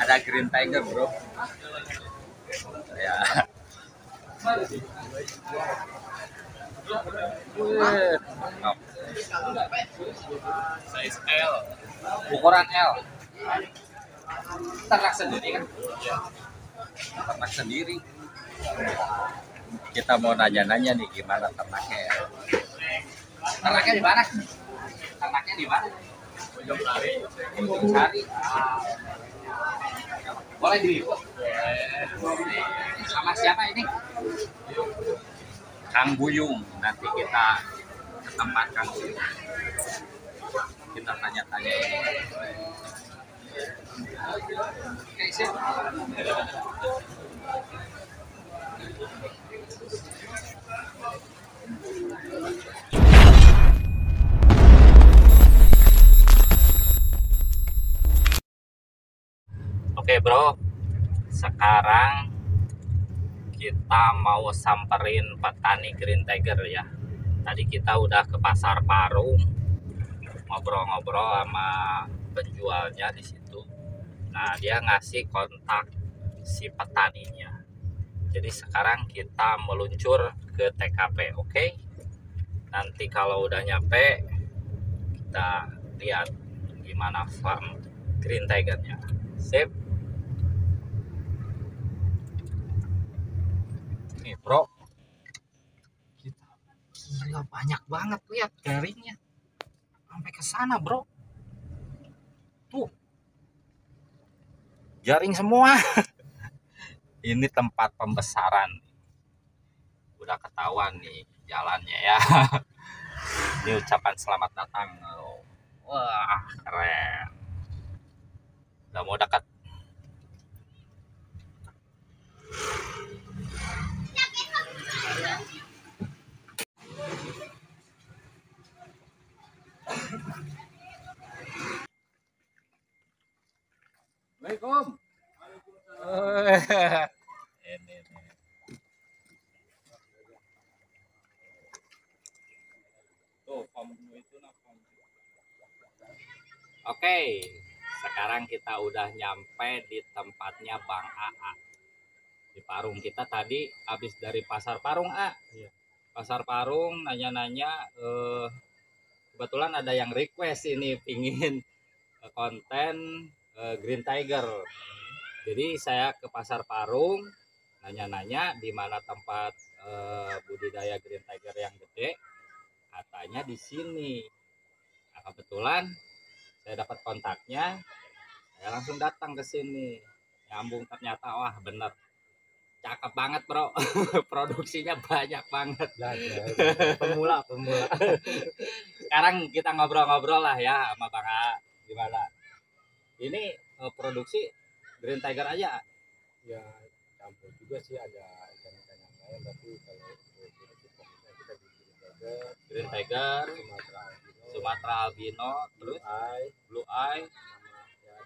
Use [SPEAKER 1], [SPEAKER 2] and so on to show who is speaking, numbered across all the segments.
[SPEAKER 1] Ada Green Tiger, bro. Ya. Size L, ukuran L. Ternak sendiri kan? Ternak sendiri. Kita mau nanya-nanya nih gimana ternaknya ya. Ternaknya di mana? Ternaknya di mana? Ujung Sari. Boleh diliput? Sama siapa ini? Kang Buyung. Nanti kita ke tempat Kang Buyung. Kita tanya-tanya. Oke, sip. Oke bro, sekarang kita mau samperin petani Green Tiger ya. Tadi kita udah ke Pasar Parung, ngobrol-ngobrol sama penjualnya di situ. Nah, dia ngasih kontak si petaninya. Jadi sekarang kita meluncur ke TKP, oke? Nanti kalau udah nyampe, kita lihat gimana farm Green Tiger-nya. Sip. Nih bro, kita gila banyak banget, lihat jaringnya sampai ke sana bro. Tuh, jaring semua. Ini tempat pembesaran. Udah ketahuan nih jalannya ya. Ini ucapan selamat datang. Wah, keren. Udah mau dekat. Assalamualaikum. Ini. Tuh, oke, sekarang kita udah nyampe di tempatnya Bang AA di Parung. Kita tadi habis dari Pasar Parung, Pasar Parung nanya-nanya, kebetulan ada yang request ini pingin konten Green Tiger. Jadi saya ke Pasar Parung nanya-nanya di mana tempat budidaya Green Tiger yang gede. Katanya di sini. Nah, kebetulan saya dapat kontaknya, saya langsung datang ke sini. Nyambung ternyata, wah bener, cakep banget bro. Produksinya banyak banget. Pemula. Sekarang kita ngobrol-ngobrol lah ya sama Bang A. Gimana? Ini produksi Green Tiger aja?
[SPEAKER 2] Ya campur juga sih, ada ikan-ikan yang lain, tapi kalau fokusnya kita di
[SPEAKER 1] Green Tiger,
[SPEAKER 2] Sumatera Albino,
[SPEAKER 1] terus
[SPEAKER 2] Blue
[SPEAKER 1] sama
[SPEAKER 2] Eye,
[SPEAKER 1] ya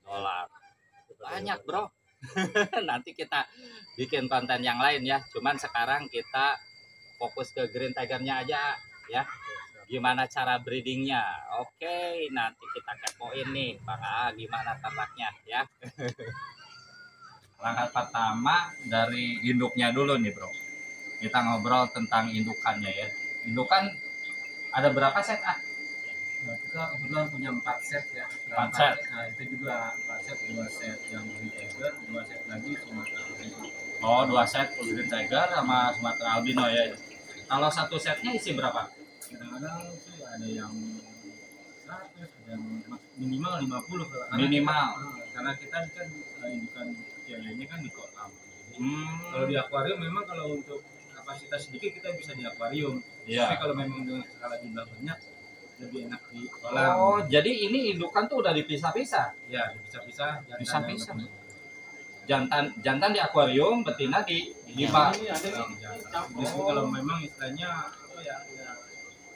[SPEAKER 2] dolar.
[SPEAKER 1] banyak bro. Nanti kita bikin konten yang lain ya, cuman sekarang kita fokus ke Green Tiger-nya aja ya. Gimana cara breedingnya? Oke, nanti kita kepoin nih Bang A, gimana ternaknya ya. Langkah pertama dari induknya dulu nih bro. Kita ngobrol tentang indukannya ya. Indukan ada berapa set ah?
[SPEAKER 2] Nah, kita kebetulan punya 4 set ya.
[SPEAKER 1] 4 set.
[SPEAKER 2] Nah, itu juga 4 set, 2 set yang Green Tiger, 2 set lagi Sumatera Albino.
[SPEAKER 1] Oh, 2 set Green Tiger sama Sumatera Albino ya. Kalau satu setnya isi berapa?
[SPEAKER 2] Kadang-kadang sih ada yang 100, ada yang minimal 50
[SPEAKER 1] Minimal.
[SPEAKER 2] Karena kita kan indukan biayanya kan di kolam. Kalau di akuarium memang kalau untuk kapasitas sedikit kita bisa di akuarium.
[SPEAKER 1] Iya.
[SPEAKER 2] Tapi kalau memang dengan skala jumlah banyak lebih enak di kolam.
[SPEAKER 1] Oh, jadi ini indukan tuh udah dipisah-pisah.
[SPEAKER 2] Ya, bisa-pisah.
[SPEAKER 1] Bisa-pisah. Jantan di akuarium, betina di bak.
[SPEAKER 2] Ini ada nih. Kalau memang istilahnya ya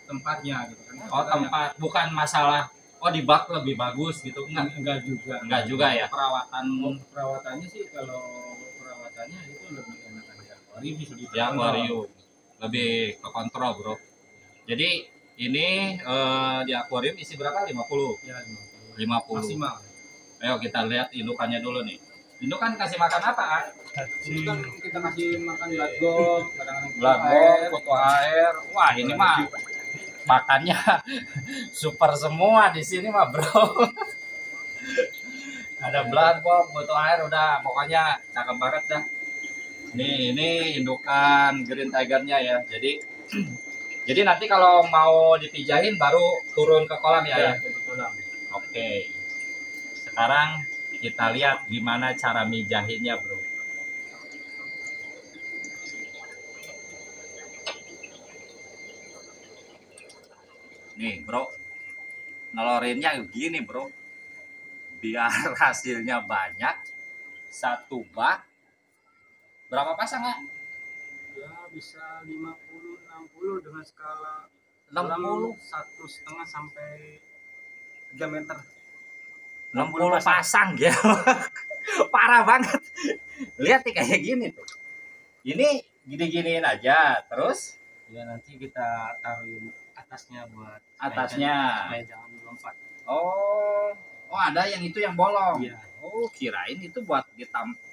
[SPEAKER 2] tempatnya gitu kan.
[SPEAKER 1] Oh, tempat, bukan masalah di bak lebih bagus gitu.
[SPEAKER 2] Enggak juga.
[SPEAKER 1] Enggak juga ya. Perawatan
[SPEAKER 2] Perawatannya sih kalau perawatan akuarium sih lebih
[SPEAKER 1] Di akuarium lebih ke kontrol, bro. Jadi ini di akuarium isi berapa? 50.
[SPEAKER 2] Ya,
[SPEAKER 1] 50.
[SPEAKER 2] maksimal.
[SPEAKER 1] Ayo kita lihat indukannya dulu nih. Induk kan kasih makan apa, ah?
[SPEAKER 2] Ini kan kita kasih makan blackgong,
[SPEAKER 1] Blackgong, kutu air. Wah, ini mah makannya super semua di sini mah, bro. Ada blackgong, kutu air, udah pokoknya cakep banget dah. Ini indukan Green Tiger-nya ya. Jadi nanti kalau mau dipijahin baru turun ke kolam ya.
[SPEAKER 2] di kolam.
[SPEAKER 1] Oke. Sekarang kita lihat gimana cara mijahinnya, bro. Nih, bro. Nelorinnya gini, bro. Biar hasilnya banyak. Satu bak. Berapa pasang, nggak?
[SPEAKER 2] Ya bisa 50-60 dengan skala
[SPEAKER 1] 60.
[SPEAKER 2] 1,5 sampai 3 meter.
[SPEAKER 1] 60 pasang ya. Parah banget. Lihat nih kayak gini tuh. Ini gini-giniin aja. Terus
[SPEAKER 2] Ya nanti kita taruhin atasnya buat
[SPEAKER 1] atasnya.
[SPEAKER 2] supaya jangan lompat.
[SPEAKER 1] Oh, ada yang itu yang bolong.
[SPEAKER 2] Iya.
[SPEAKER 1] Oh, kirain itu buat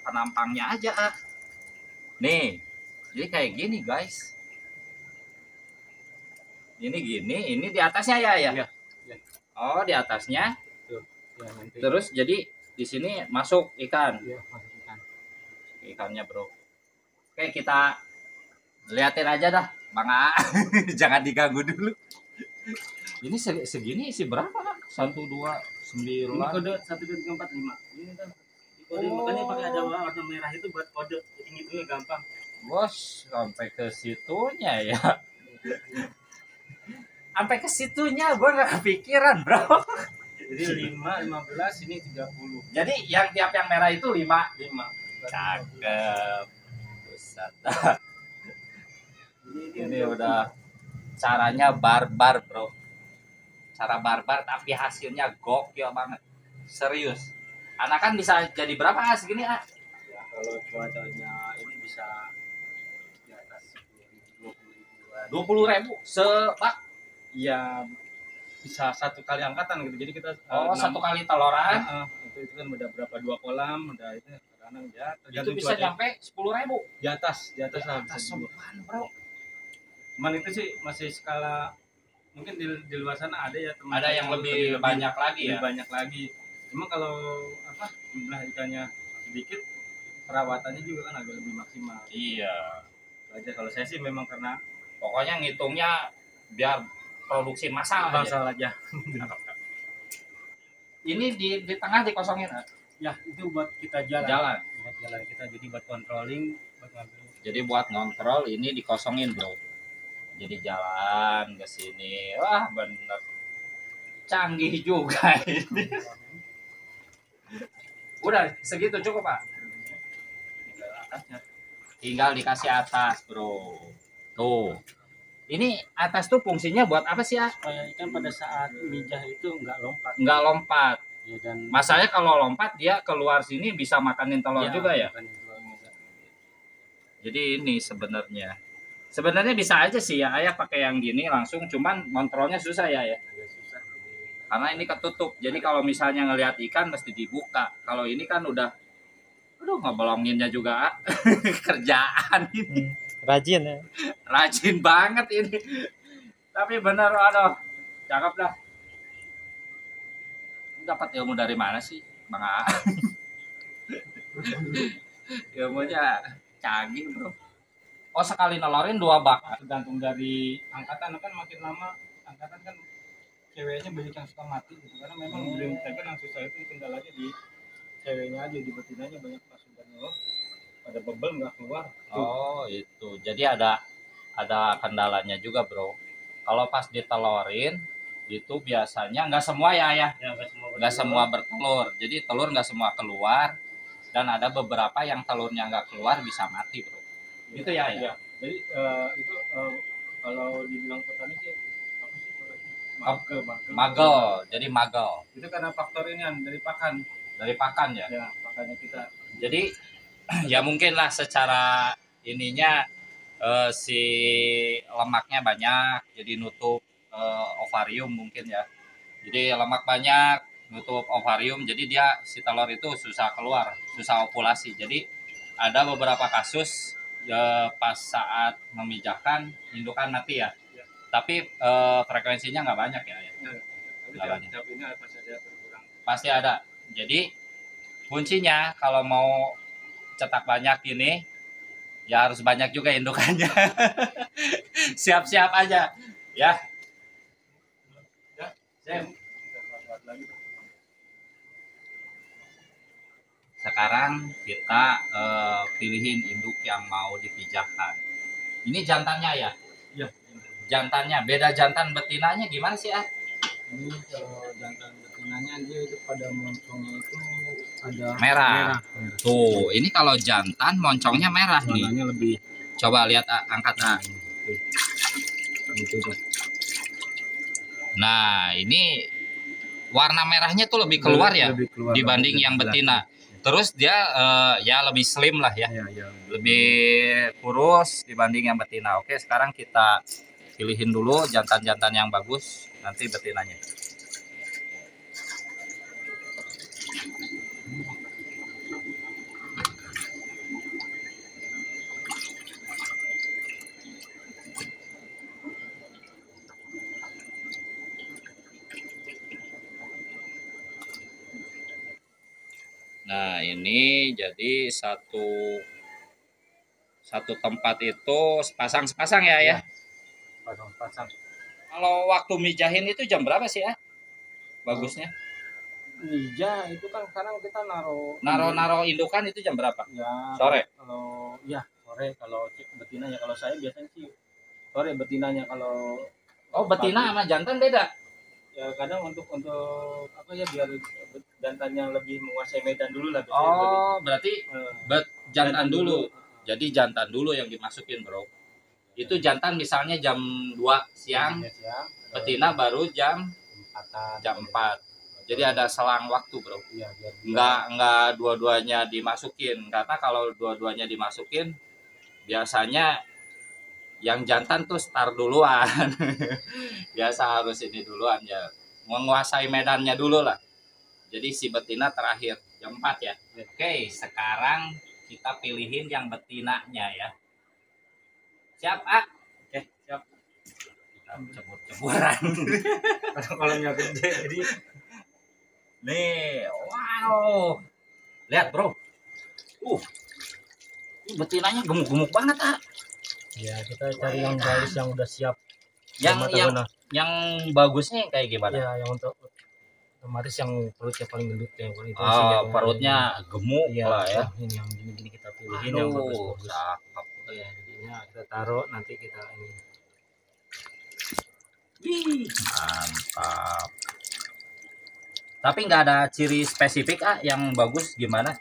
[SPEAKER 1] penampangnya aja. Ah. Nih, jadi kayak gini guys. Ini gini, ini di atasnya ya.
[SPEAKER 2] Iya.
[SPEAKER 1] Oh, di atasnya.
[SPEAKER 2] Ya, nanti.
[SPEAKER 1] Terus jadi di sini masuk ikan.
[SPEAKER 2] Iya, masuk ikan.
[SPEAKER 1] Ikannya, bro. Oke, kita liatin aja dah, Bang A. Jangan diganggu dulu. Ini segini isi berapa? 1, 2, 9.
[SPEAKER 2] Ini kode 1, 2, 3, 4, 5. Ini kan kode, makanya pakai ada warna merah itu buat kode. Jadi ngitungnya gampang.
[SPEAKER 1] Bos, sampai ke situnya ya. Sampai ke situnya gue nggak kepikiran, bro.
[SPEAKER 2] Jadi 5, 15, ini 30.
[SPEAKER 1] Jadi yang tiap yang merah itu 5.
[SPEAKER 2] 5.
[SPEAKER 1] Cakep. Buset. Ini
[SPEAKER 2] untuk-
[SPEAKER 1] udah caranya barbar, bro. Cara barbar tapi hasilnya gokil banget. Serius. Anak kan bisa jadi berapa segini, ah?
[SPEAKER 2] Ya, kalau cuacanya ini bisa di atas 20 ribuan.
[SPEAKER 1] 20.000 sebak.
[SPEAKER 2] Ya bisa satu kali angkatan gitu. Jadi kita
[SPEAKER 1] Satu kali teloran.
[SPEAKER 2] itu kan udah berapa 2 kolam udah itu kadang ya
[SPEAKER 1] Itu
[SPEAKER 2] tergantung
[SPEAKER 1] bisa
[SPEAKER 2] cuaca.
[SPEAKER 1] nyampe 10.000.
[SPEAKER 2] Di atas lah bisa
[SPEAKER 1] Atas
[SPEAKER 2] dulu.
[SPEAKER 1] semuanya, bro.
[SPEAKER 2] Cuman itu sih masih skala mungkin di luar sana ada ya teman
[SPEAKER 1] Ada yang lebih banyak lagi ya.
[SPEAKER 2] lebih banyak lagi. Cuma kalau jumlah ikannya sedikit perawatannya juga kan agak lebih maksimal.
[SPEAKER 1] Iya.
[SPEAKER 2] Itu aja kalau saya sih memang karena
[SPEAKER 1] Pokoknya ngitungnya biar produksi massal aja.
[SPEAKER 2] masalah aja.
[SPEAKER 1] Ini di tengah dikosongin.
[SPEAKER 2] Ya itu buat kita jalan.
[SPEAKER 1] Jalan.
[SPEAKER 2] Buat jalan kita jadi buat controlling, buat ngambil.
[SPEAKER 1] Jadi buat ngontrol ini dikosongin, bro. Jadi jalan ke sini. Wah, bener. Canggih juga ini. Udah segitu cukup, Pak. Tinggal dikasih atas, bro. Tuh. Ini atas tuh fungsinya buat apa sih, ya?
[SPEAKER 2] Supaya ikan pada saat mijah itu nggak lompat.
[SPEAKER 1] Nggak lompat.
[SPEAKER 2] Ya, dan
[SPEAKER 1] Masalahnya kalau lompat dia keluar sini bisa makanin telur juga ya.
[SPEAKER 2] makanin telur juga.
[SPEAKER 1] Jadi ini sebenarnya bisa aja sih ya ayah pakai yang gini langsung, cuman kontrolnya susah ya.
[SPEAKER 2] Agak susah.
[SPEAKER 1] Karena ini ketutup. Jadi kalau misalnya ngelihat ikan mesti dibuka. Kalau ini kan udah ngebolonginnya juga kerjaan ini.
[SPEAKER 3] Rajin ya.
[SPEAKER 1] Rajin banget ini. Tapi bener, aduh, cakep dah. Dapat ilmu dari mana sih, Bang A? Ilmunya canggih, bro. Oh, sekali nolorin 2 bak.
[SPEAKER 2] Tergantung dari angkatan kan, makin lama angkatan kan ceweknya banyak yang suka mati gitu karena memang Green Tiger yang susah itu kendalanya di ceweknya aja, di betinanya banyak pasukannya pada bebel nggak keluar.
[SPEAKER 1] Oh, itu. Jadi ada kendalanya juga, bro. Kalau pas ditelorin itu biasanya nggak semua ya.
[SPEAKER 2] Ya
[SPEAKER 1] Nggak semua bertelur. Jadi telur nggak semua keluar, dan ada beberapa yang telurnya nggak keluar bisa mati, bro. Gitu ya.
[SPEAKER 2] Jadi itu kalau dibilang petani sih apa sih?
[SPEAKER 1] Magel. Jadi magel
[SPEAKER 2] Itu karena faktor ini dari pakan.
[SPEAKER 1] dari pakan ya.
[SPEAKER 2] Ya, pakannya kita.
[SPEAKER 1] Jadi ya mungkin lah secara ininya si lemaknya banyak, jadi nutup ovarium mungkin ya. Jadi lemak banyak, nutup ovarium, jadi dia si telur itu susah keluar, susah ovulasi. Jadi ada beberapa kasus pas saat memijakan indukan mati ya. Tapi frekuensinya nggak banyak ya. Nggak banyak.
[SPEAKER 2] Ini pasti ada berkurang.
[SPEAKER 1] Pasti ada. Jadi kuncinya kalau mau cetak banyak ini ya harus banyak juga indukannya. Siap-siap aja ya. Sekarang kita pilihin induk yang mau dipijakan. Ini jantannya ya?
[SPEAKER 2] Iya.
[SPEAKER 1] Jantannya. Beda jantan betinanya gimana sih ah?
[SPEAKER 2] Ini kalau jantan betinanya dia itu pada moncongnya itu ada
[SPEAKER 1] merah. Tuh, ini kalau jantan moncongnya merah nih.
[SPEAKER 2] Warnanya lebih.
[SPEAKER 1] Coba lihat angkat ah. Nah, ini warna merahnya tuh lebih keluar ya lebih keluar dibanding yang betina. Terus dia ya lebih slim lah ya. Lebih kurus dibanding yang betina. Oke, sekarang kita pilihin dulu jantan-jantan yang bagus, nanti betinanya. Nah, ini jadi satu tempat itu sepasang ya.
[SPEAKER 2] Pasang-pasang.
[SPEAKER 1] Kalau waktu mijahin itu jam berapa sih ya? Bagusnya?
[SPEAKER 2] Mija itu kan sekarang kita
[SPEAKER 1] naro indukan itu jam berapa?
[SPEAKER 2] Ya,
[SPEAKER 1] sore.
[SPEAKER 2] Kalau ya sore kalau betinanya, kalau saya biasanya sih sore betinanya. Kalau
[SPEAKER 1] betina sama jantan beda.
[SPEAKER 2] Ya kadang untuk apa ya, biar jantannya lebih menguasai medan dulu lah.
[SPEAKER 1] Berarti jantan dulu. Jadi jantan dulu yang dimasukin, bro. Itu jantan misalnya jam 2 siang, betina baru jam 4. Jadi ada selang waktu, bro.
[SPEAKER 2] Iya,
[SPEAKER 1] Enggak dua-duanya dimasukin. Karena kalau dua-duanya dimasukin, biasanya yang jantan tuh start duluan. Biasa harus ini duluan ya. Menguasai medannya dulu lah. Jadi si betina terakhir jam 4 ya. Oke, sekarang kita pilihin yang betinanya ya. Siap, ah? Oke, siap. Kita cebur-ceburan.
[SPEAKER 2] Kalau yang gede jadi
[SPEAKER 1] nih, wow. Lihat, bro. Ini betinanya gemuk-gemuk banget, ah.
[SPEAKER 2] Ya, kita cari yang bagus yang udah siap.
[SPEAKER 1] Yang bagusnya yang kayak gimana?
[SPEAKER 2] Ya, yang untuk otomatis yang perutnya paling gendut ya.
[SPEAKER 1] Perutnya gemuk lah ya.
[SPEAKER 2] Ini yang gini-gini kita pilihin yang bagus-bagus. Ya, jadinya kita taruh, nanti kita ini.
[SPEAKER 1] Mantap. Tapi nggak ada ciri spesifik yang bagus gimana?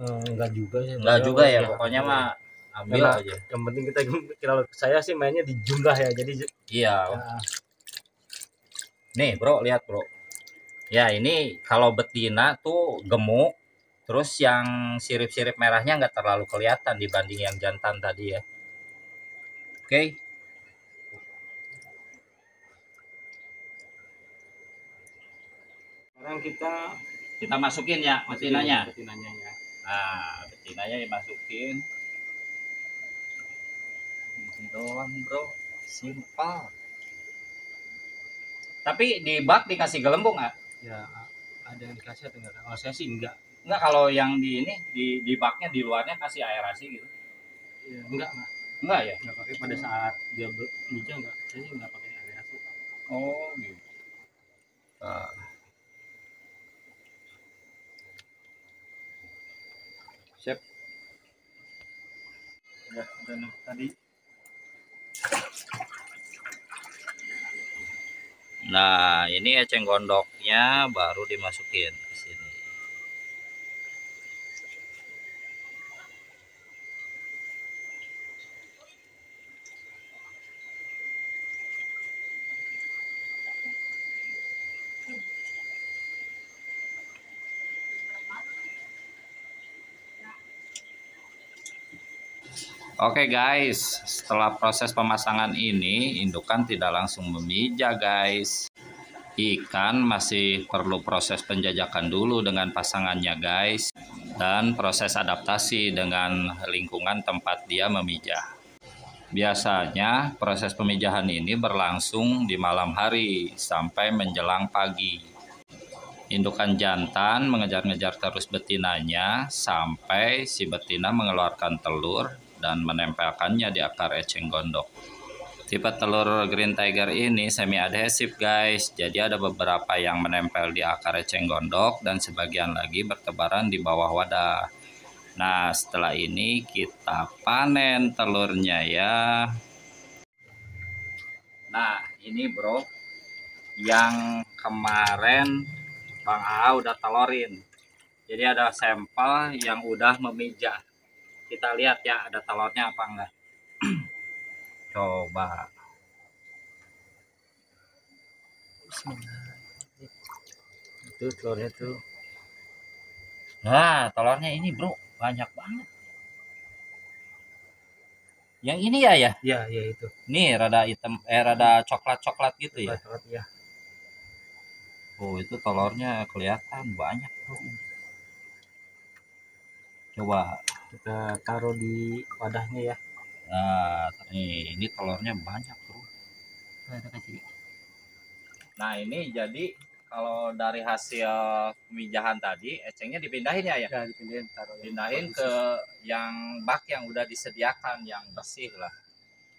[SPEAKER 2] Enggak juga ya.
[SPEAKER 1] Enggak juga ya, pokoknya mah ambil aja.
[SPEAKER 2] Yang penting kalau saya sih mainnya di jumlah ya. Jadi
[SPEAKER 1] iya. Nih, bro, lihat, bro. Ya, ini kalau betina tuh gemuk, terus yang sirip-sirip merahnya nggak terlalu kelihatan dibanding yang jantan tadi ya. Oke.
[SPEAKER 2] Sekarang kita
[SPEAKER 1] masukin ya betinanya.
[SPEAKER 2] Betinanya ya.
[SPEAKER 1] Nah, betinanya dimasukin. Ini doang, bro. Simpel. Tapi di bak dikasih gelembung nggak?
[SPEAKER 2] Ya, ada yang dikasih atau enggak? Kalau saya sih enggak.
[SPEAKER 1] Enggak, kalau yang di ini di baknya di luarnya kasih aerasi gitu.
[SPEAKER 2] Ya, enggak.
[SPEAKER 1] Enggak ya?
[SPEAKER 2] Enggak pakai pada saat dia bija, enggak. Saya sih enggak pakai aerasi.
[SPEAKER 1] Oh, gitu. Siap.
[SPEAKER 2] Ya, udah tadi.
[SPEAKER 1] Nah, ini eceng gondoknya baru dimasukin ke sini. Oke guys, setelah proses pemasangan ini, indukan tidak langsung memijah guys. Ikan masih perlu proses penjajakan dulu dengan pasangannya guys. Dan proses adaptasi dengan lingkungan tempat dia memijah. Biasanya proses pemijahan ini berlangsung di malam hari sampai menjelang pagi. Indukan jantan mengejar-ngejar terus betinanya sampai si betina mengeluarkan telur dan menempelkannya di akar eceng gondok. Tipe telur Green Tiger ini semi adhesif guys, jadi ada beberapa yang menempel di akar eceng gondok dan sebagian lagi bertebaran di bawah wadah. Nah setelah ini kita panen telurnya ya. Nah ini bro, yang kemarin Bang AA udah telorin. Jadi ada sampel yang udah memijah. Kita lihat ya ada telurnya apa enggak. Coba. Itu telurnya tuh. Nah, telurnya ini bro banyak banget. Yang ini ya ya?
[SPEAKER 2] Iya, iya itu.
[SPEAKER 1] Nih rada hitam, rada coklat-coklat gitu ya.
[SPEAKER 2] Coklat ya.
[SPEAKER 1] Oh itu telurnya kelihatan banyak bro. Coba
[SPEAKER 2] Kita taruh di wadahnya ya.
[SPEAKER 1] nah ini telurnya banyak bro. Nah ini jadi kalau dari hasil pemijahan tadi ecengnya dipindahin ya ya?
[SPEAKER 2] Ya, dipindahin taruh
[SPEAKER 1] Pindahin ke yang bak yang udah disediakan yang bersih lah.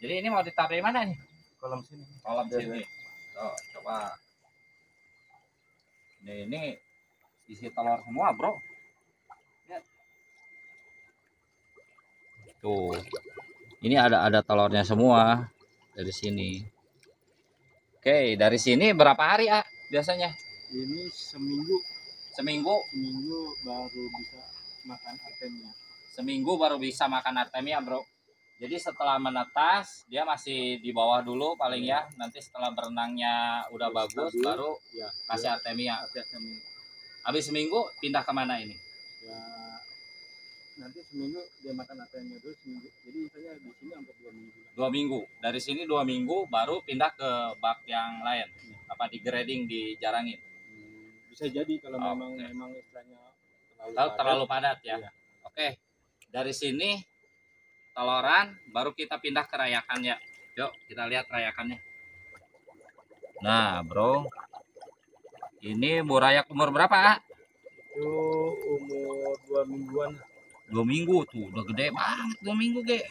[SPEAKER 1] Jadi ini mau ditaruh di mana nih?
[SPEAKER 2] kolam sini.
[SPEAKER 1] Kolam sini. Oh, coba. Ini isi telur semua bro. Lihat. Tuh. Ini ada telurnya semua dari sini. Oke, dari sini berapa hari ah biasanya?
[SPEAKER 2] Ini seminggu
[SPEAKER 1] Seminggu.
[SPEAKER 2] baru bisa makan artemia.
[SPEAKER 1] Seminggu baru bisa makan artemia bro. Jadi setelah menetas dia masih di bawah dulu paling ya. Nanti setelah berenangnya udah bagus baru
[SPEAKER 2] Ya,
[SPEAKER 1] kasih artemia.
[SPEAKER 2] seminggu.
[SPEAKER 1] Habis seminggu pindah kemana ini?
[SPEAKER 2] Ya, nanti seminggu dia makan artemia dulu seminggu. Jadi misalnya di sini sampai 2 minggu.
[SPEAKER 1] 2 minggu. Dari sini 2 minggu baru pindah ke bak yang lain. Apa di grading dijarangin?
[SPEAKER 2] Bisa jadi kalau
[SPEAKER 1] Oke.
[SPEAKER 2] memang istilahnya
[SPEAKER 1] Terlalu padat ya.
[SPEAKER 2] Iya.
[SPEAKER 1] Oke. Dari sini teloran baru kita pindah ke rayakannya. Yuk kita lihat rayakannya. Nah bro, ini burayak umur berapa ah?
[SPEAKER 2] Itu umur 2 mingguan
[SPEAKER 1] 2 minggu tuh udah gede banget 2 minggu ge.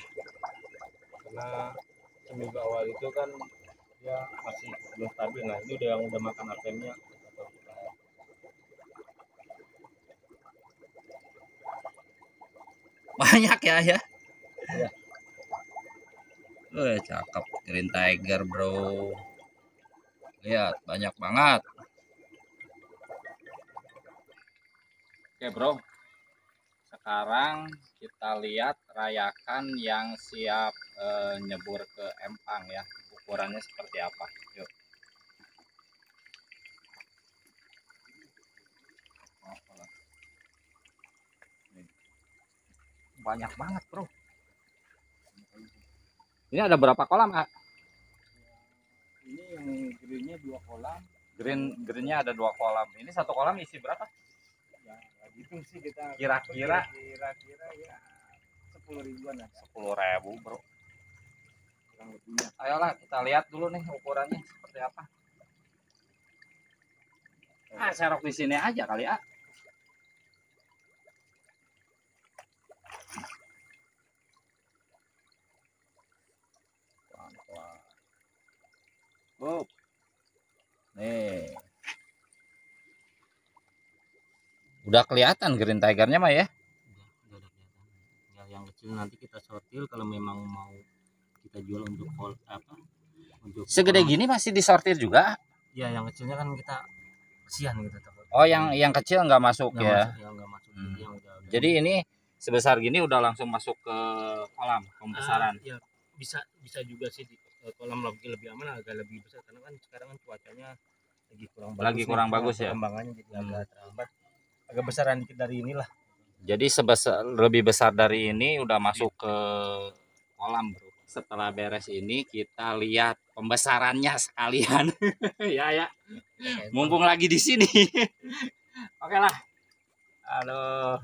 [SPEAKER 2] karena seminggu awal itu kan dia masih belum stabil. Nah ini udah yang udah makan artemia.
[SPEAKER 1] Banyak ya ya.
[SPEAKER 2] Iya.
[SPEAKER 1] Cakep Green Tiger bro. Lihat banyak banget. Oke bro. Sekarang kita lihat rayakan yang siap nyebur ke empang ya. Ukurannya seperti apa? Yuk. Banyak banget bro. Ini ada berapa kolam ah?
[SPEAKER 2] Ini yang greennya 2 kolam.
[SPEAKER 1] Greennya ada 2 kolam. Ini satu kolam isi berapa?
[SPEAKER 2] Ya gitu sih kita
[SPEAKER 1] Kira-kira
[SPEAKER 2] ya 10 ribuan lah.
[SPEAKER 1] 10.000 bro.
[SPEAKER 2] Kurang lebihnya.
[SPEAKER 1] Ayolah kita lihat dulu nih ukurannya seperti apa. Serok di sini aja kali ah. Nih. Udah kelihatan Green Tigernya mah ya.
[SPEAKER 2] Udah kelihatan. Ya, yang kecil nanti kita sortir kalau memang mau kita jual untuk apa? Untuk
[SPEAKER 1] Segede gini masih disortir juga?
[SPEAKER 2] Ya, yang kecilnya kan kita kesian gitu takut.
[SPEAKER 1] Oh, yang kecil nggak masuk ya?
[SPEAKER 2] Nggak masuk. Yang udah.
[SPEAKER 1] Jadi ini sebesar gini udah langsung masuk ke kolam pembesaran.
[SPEAKER 2] Ya, bisa juga sih di kolam lebih aman, agak lebih besar karena kan sekarang kan cuacanya lagi kurang bagus
[SPEAKER 1] ya.
[SPEAKER 2] Perkembangannya jadi agak terlambat. Agak besaran dikit dari inilah.
[SPEAKER 1] Jadi lebih besar dari ini udah masuk ke kolam, bro. Setelah beres ini kita lihat pembesarannya sekalian. Ya ya. Mumpung lagi di sini. Oke lah. Aduh.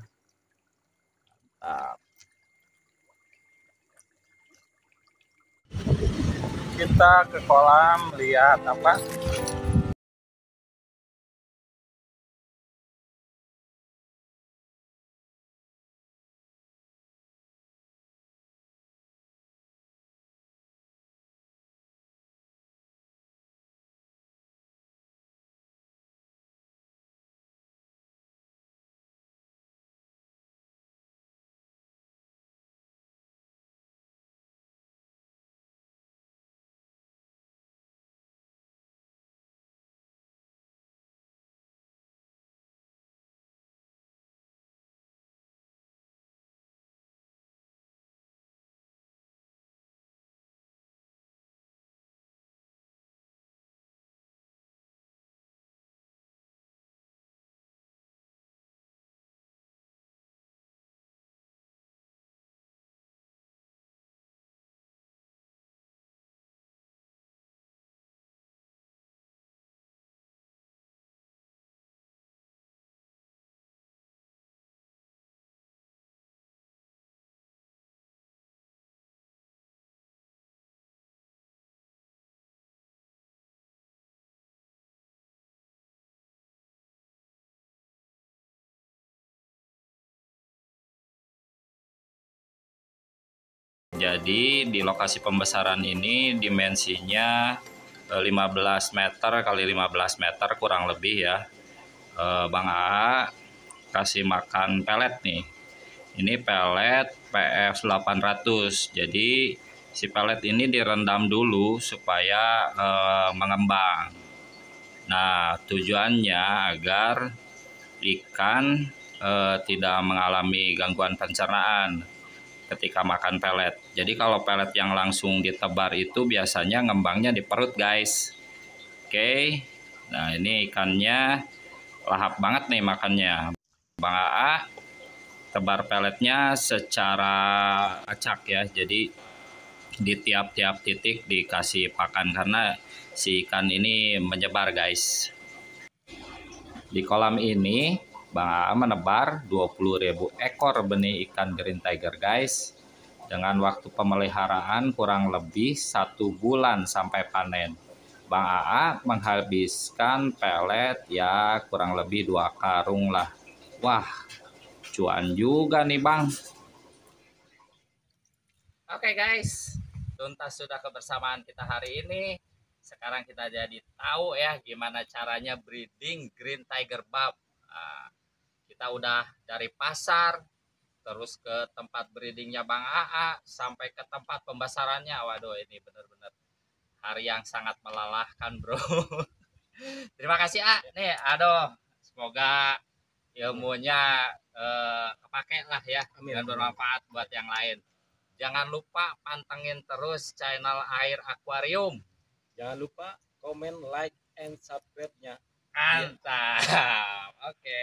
[SPEAKER 2] Kita ke kolam lihat apa?
[SPEAKER 1] Jadi di lokasi pembesaran ini dimensinya 15 meter kali 15 meter kurang lebih ya. Bang AA kasih makan pelet nih. Ini pelet PF 800. Jadi si pelet ini direndam dulu supaya mengembang. Nah, tujuannya agar ikan tidak mengalami gangguan pencernaan ketika makan pelet. Jadi kalau pelet yang langsung ditebar itu biasanya ngembangnya di perut, guys. Oke. Nah, ini ikannya lahap banget nih makannya. Bang AA tebar peletnya secara acak ya. Jadi di tiap-tiap titik dikasih pakan karena si ikan ini menyebar, guys. Di kolam ini Bang AA menebar 20.000 ekor benih ikan green tiger, guys. Dengan waktu pemeliharaan kurang lebih 1 bulan sampai panen. Bang AA menghabiskan pelet ya kurang lebih 2 karung lah. Wah, cuan juga nih Bang. Oke guys, tuntas sudah kebersamaan kita hari ini. Sekarang kita jadi tahu ya gimana caranya breeding green tiger barb. Nah, kita udah dari pasar, terus ke tempat breedingnya Bang AA, sampai ke tempat pembesarannya. Waduh, ini benar-benar hari yang sangat melelahkan, bro. Terima kasih A. Nih, aduh, semoga ilmunya kepake lah ya. Amin. Dan bermanfaat buat yang lain. Jangan lupa pantengin terus channel Air Aquarium.
[SPEAKER 2] Jangan lupa komen, like, and subscribe-nya.
[SPEAKER 1] Mantap. Oke.